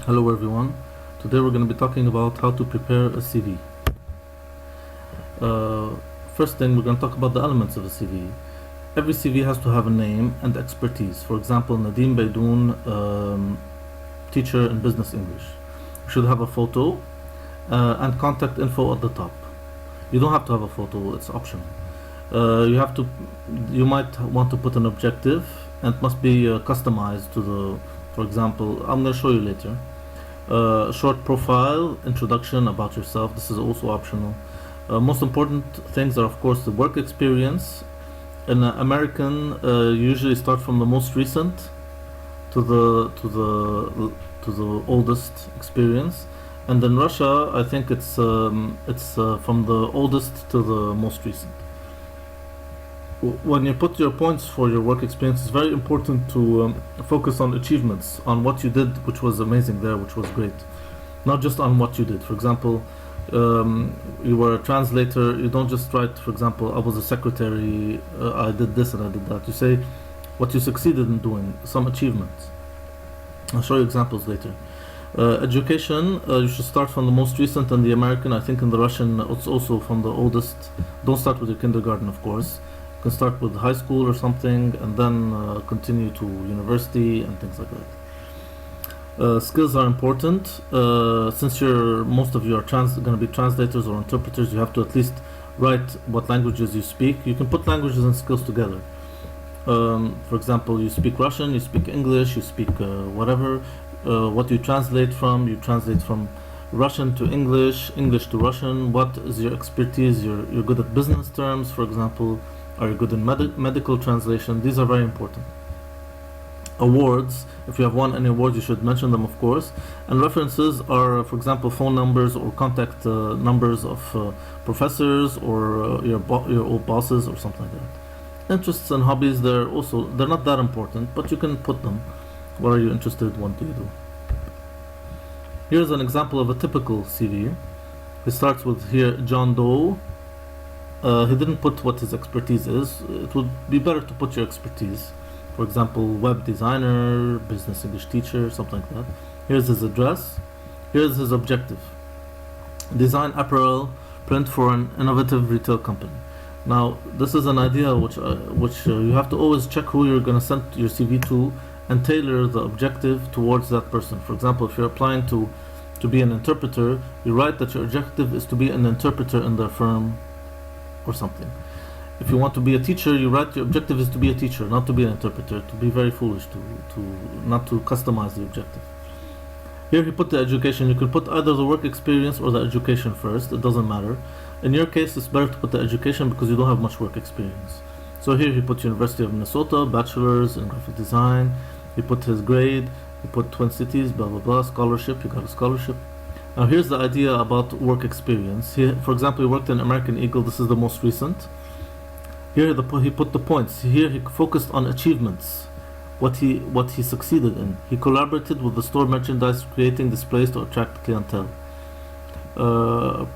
Hello everyone. Today we're going to be talking about how to prepare a CV. First thing, we're going to talk about the elements of a CV. Every CV has to have a name and expertise. For example, Nadim Baidoun, teacher in business English. You should have a photo and contact info at the top. You don't have to have a photo, it's optional. You might want to put an objective, and it must be customized to the, for example, I'm going to show you later. Short profile, introduction about yourself. This is also optional. Most important things are, of course, the work experience. In American, usually start from the most recent to the oldest experience, and in Russia, I think it's from the oldest to the most recent. When you put your points for your work experience, it's very important to focus on achievements, on what you did, which was amazing there, which was great, not just on what you did. For example, you were a translator. You don't just write, for example, I was a secretary, I did this and I did that. You say what you succeeded in doing, some achievements. I'll show you examples later. Education, you should start from the most recent. In the American, I think in the Russian, it's also from the oldest. Don't start with your kindergarten, of course. You can start with high school or something, and then continue to university and things like that. Skills are important. Since most of you are going to be translators or interpreters, you have to at least write what languages you speak. You can put languages and skills together. For example, you speak Russian, you speak English, you speak whatever. What you translate from Russian to English, English to Russian. What is your expertise? You're good at business terms, for example. Are you good in medical translation? These are very important. Awards, if you have won any awards, you should mention them, of course. And references are, for example, phone numbers or contact numbers of professors or your old bosses or something like that. Interests and hobbies, they're not that important, but you can put them. What are you interested in? What do you do? Here's an example of a typical CV. It starts with here, John Doe. He didn't put what his expertise is. It would be better to put your expertise. For example, web designer, business English teacher, something like that. Here's his address. Here's his objective. Design apparel, print for an innovative retail company. Now, this is an idea which you have to always check who you're going to send your CV to and tailor the objective towards that person. For example, if you're applying to be an interpreter, you write that your objective is to be an interpreter in their firm or something. If you want to be a teacher, you write your objective is to be a teacher, not to be an interpreter. To be very foolish to not to customize the objective. Here he put the education. You could put either the work experience or the education first. It doesn't matter. In your case, it's better to put the education because you don't have much work experience. So here he put University of Minnesota, bachelor's in graphic design. He put his grade. He put Twin Cities, blah blah blah. Scholarship. He got a scholarship. Now here's the idea about work experience. Here, for example, he worked in American Eagle. This is the most recent. Here he put the points. Here he focused on achievements, what he succeeded in. He collaborated with the store merchandise, creating displays to attract clientele.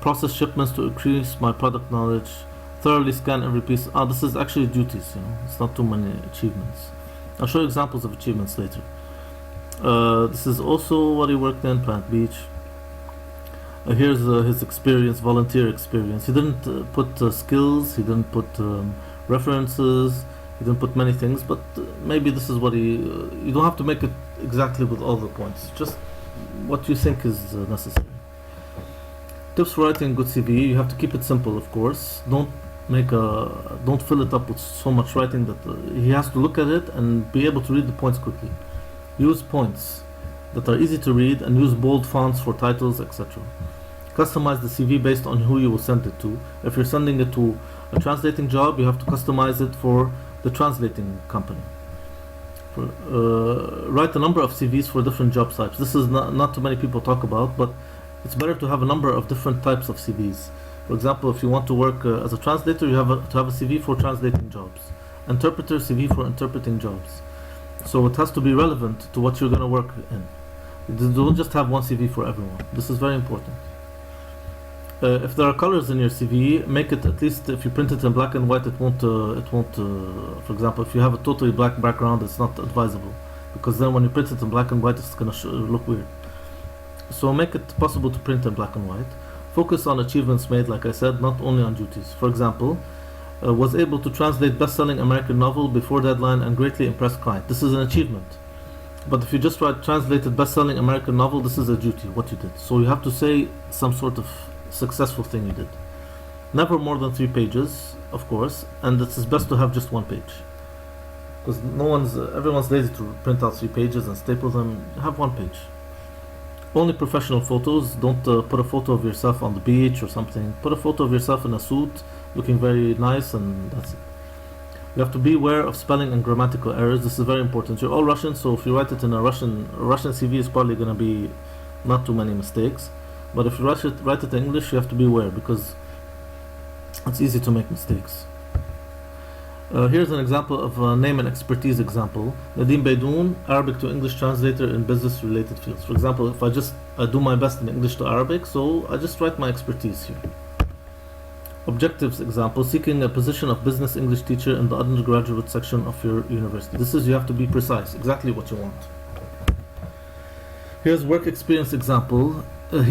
Process shipments to increase my product knowledge. Thoroughly scan every piece. This is actually duties. It's not too many achievements. I'll show you examples of achievements later. This is also what he worked in, Plant Beach. Here's his experience, volunteer experience. He didn't put skills. He didn't put references. He didn't put many things, but maybe this is what you don't have to make it exactly with all the points. Just what you think is necessary. Tips for writing a good CV. You have to keep it simple, of course. Don't fill it up with so much writing that he has to look at it and be able to read the points quickly. Use points that are easy to read and use bold fonts for titles, etc. Customize the CV based on who you will send it to. If you're sending it to a translating job, you have to customize it for the translating company. Write a number of CVs for different job types. This is not too many people talk about, but it's better to have a number of different types of CVs. For example, if you want to work as a translator, you have to have a CV for translating jobs. Interpreter, CV for interpreting jobs. So it has to be relevant to what you're going to work in. Don't just have one CV for everyone. This is very important. If there are colors in your CV, make it, at least if you print it in black and white, it won't. For example, if you have a totally black background, it's not advisable, because then when you print it in black and white, it's gonna look weird. So make it possible to print in black and white. Focus on achievements made, like I said, not only on duties. For example, was able to translate best-selling American novel before deadline and greatly impressed client. This is an achievement. But if you just write translated best-selling American novel, this is a duty, what you did. So you have to say some sort of successful thing you did. Never more than 3 pages, of course, and it is best to have just 1 page. Because everyone's lazy to print out 3 pages and staple them. Have 1 page. Only professional photos. Don't put a photo of yourself on the beach or something. Put a photo of yourself in a suit, looking very nice, and that's it. You have to be aware of spelling and grammatical errors. This is very important. You're all Russian, so if you write it in a Russian CV, is probably going to be not too many mistakes. But if you write it in English, you have to be aware because it's easy to make mistakes. Here's an example of a name and expertise example. Nadim Baidoun, Arabic to English translator in business related fields. For example, if I do my best in English to Arabic, so I just write my expertise here. Objectives example, seeking a position of business English teacher in the undergraduate section of your university. This is, you have to be precise, exactly what you want. Here's work experience example. If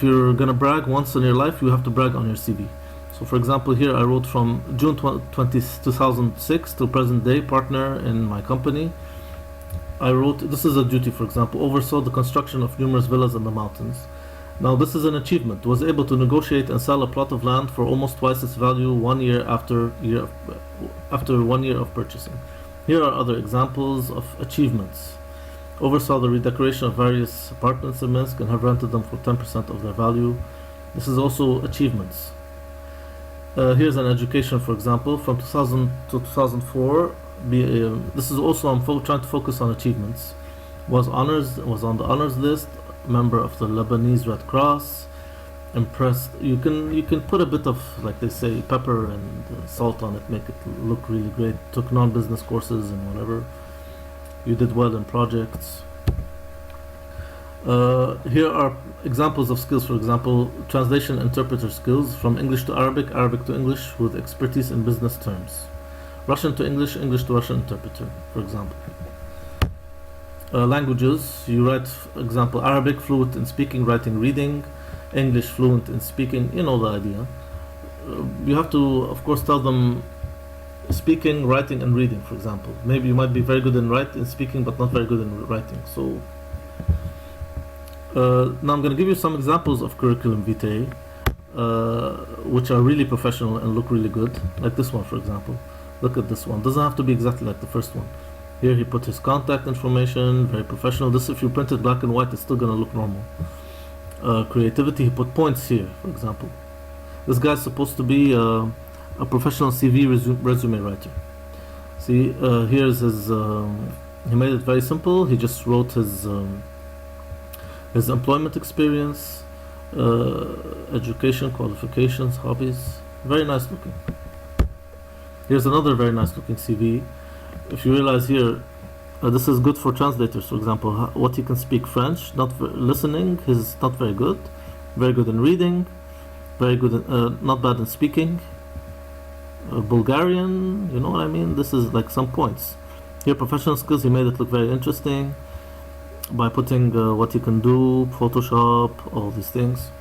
you're gonna brag once in your life, you have to brag on your CV. So for example, here I wrote from June 2006 till present day, partner in my company. I wrote, this is a duty, for example, oversaw the construction of numerous villas in the mountains. Now this is an achievement. Was able to negotiate and sell a plot of land for almost twice its value 1 year after 1 year of purchasing. Here are other examples of achievements. Oversaw the redecoration of various apartments in Minsk and have rented them for 10% of their value. This is also achievements. Here's an education, for example, from 2000 to 2004. This is also, I'm trying to focus on achievements. Was on the honors list, member of the Lebanese Red Cross, impressed. You can put a bit of, like they say, pepper and salt on it, make it look really great. Took non-business courses and whatever. You did well in projects. Here are examples of skills. For example, translation interpreter skills from English to Arabic, Arabic to English with expertise in business terms. Russian to English, English to Russian interpreter, for example. Languages, you write, for example, Arabic fluent in speaking, writing, reading, English fluent in speaking, you know the idea. You have to, of course, tell them speaking, writing, and reading, for example. Maybe you might be very good in speaking, but not very good in writing. So now I'm going to give you some examples of curriculum vitae, which are really professional and look really good. Like this one, for example. Look at this one. Doesn't have to be exactly like the first one. Here he put his contact information, very professional. This, if you print it black and white, it's still going to look normal. Creativity, he put points here, for example. This guy's supposed to be a professional CV resume writer. See, here's his, he made it very simple. He just wrote his employment experience, education, qualifications, hobbies. Very nice looking. Here's another very nice looking CV. If you realize here, this is good for translators, for example, what he can speak French, listening, he's not very good in reading, very good in, not bad in speaking, Bulgarian, you know what I mean? This is like some points. Here, professional skills, he made it look very interesting by putting what he can do, Photoshop, all these things.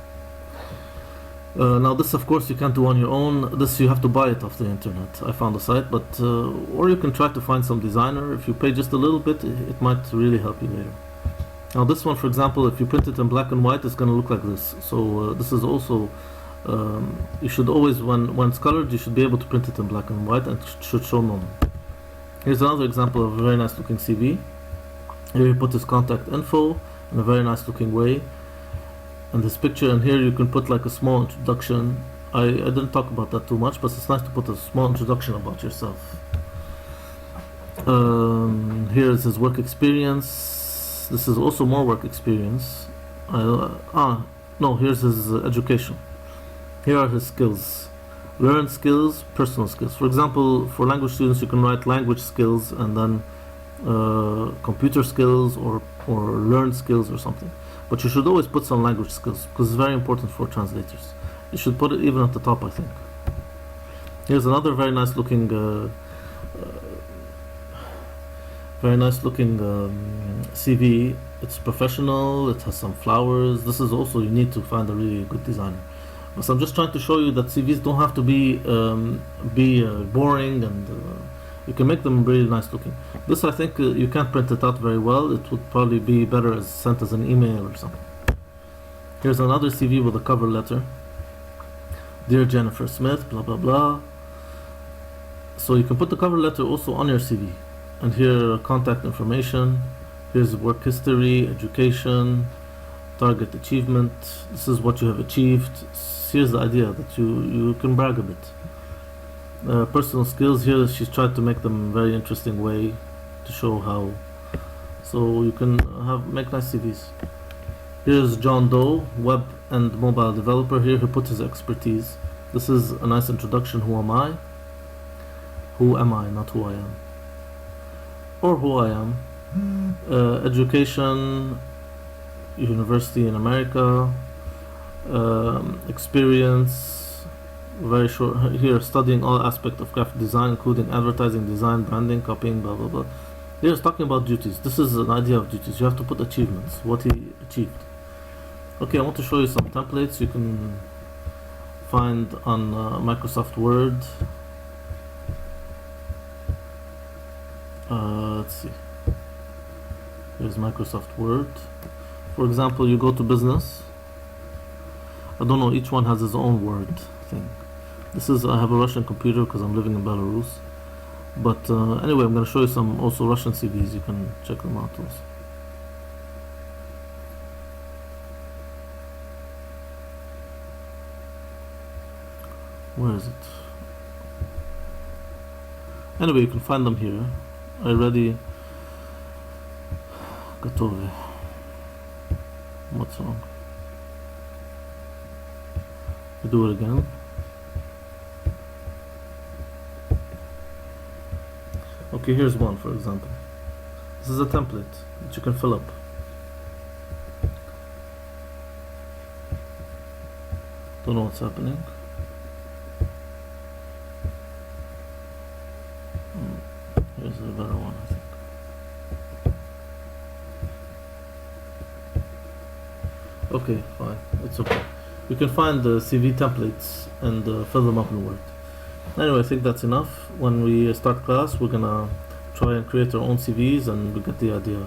Now this, of course, you can't do on your own. This you have to buy it off the internet. I found a site, but or you can try to find some designer. If you pay just a little bit, it might really help you later. Now this one, for example, if you print it in black and white, it's going to look like this. So this is also, you should always, when it's colored, you should be able to print it in black and white, and it should show normal. Here's another example of a very nice looking CV. Here you put his contact info in a very nice looking way. And this picture, and here you can put like a small introduction. I didn't talk about that too much, but it's nice to put a small introduction about yourself. Here is his work experience. This is also more work experience. No, here's his education. Here are his skills. Learned skills, personal skills. For example, for language students, you can write language skills and then computer skills or learned skills or something. But you should always put some language skills because it's very important for translators. You should put it even at the top, I think. Here's another very nice looking CV. It's professional. It has some flowers. This is also, you need to find a really good designer. But I'm just trying to show you that CVs don't have to be boring, and you can make them really nice looking. This, I think, you can't print it out very well. It would probably be better as sent as an email or something. Here's another CV with a cover letter. Dear Jennifer Smith, blah blah blah. So you can put the cover letter also on your CV. And here, contact information. Here's work history, education, target achievement. This is what you have achieved. Here's the idea that you can brag a bit. Personal skills, here she's tried to make them very interesting way to show how. So you can make nice CVs. Here's John Doe, web and mobile developer. Here he put his expertise. This is a nice introduction. Who am I? Who am I, not who I am. Or who I am. Education, university in America, experience, very short here, studying all aspects of graphic design, including advertising, design, branding, copying, blah blah blah. Here's talking about duties. This is an idea of duties. You have to put achievements, what he achieved. Okay, I want to show you some templates you can find on Microsoft Word. Let's see. Here's Microsoft Word. For example, you go to business. I don't know, each one has its own Word thing. This is, I have a Russian computer because I'm living in Belarus. But anyway, I'm going to show you some also Russian CVs. You can check them out also. Where is it? Anyway, you can find them here. I already got over. What's wrong? We do it again. Okay, here's one, for example. This is a template that you can fill up. Don't know what's happening. Here's a better one, I think. Okay, fine. It's okay. You can find the CV templates and fill them up in Word. Anyway, I think that's enough. When we start class, we're gonna try and create our own CVs, and we get the idea.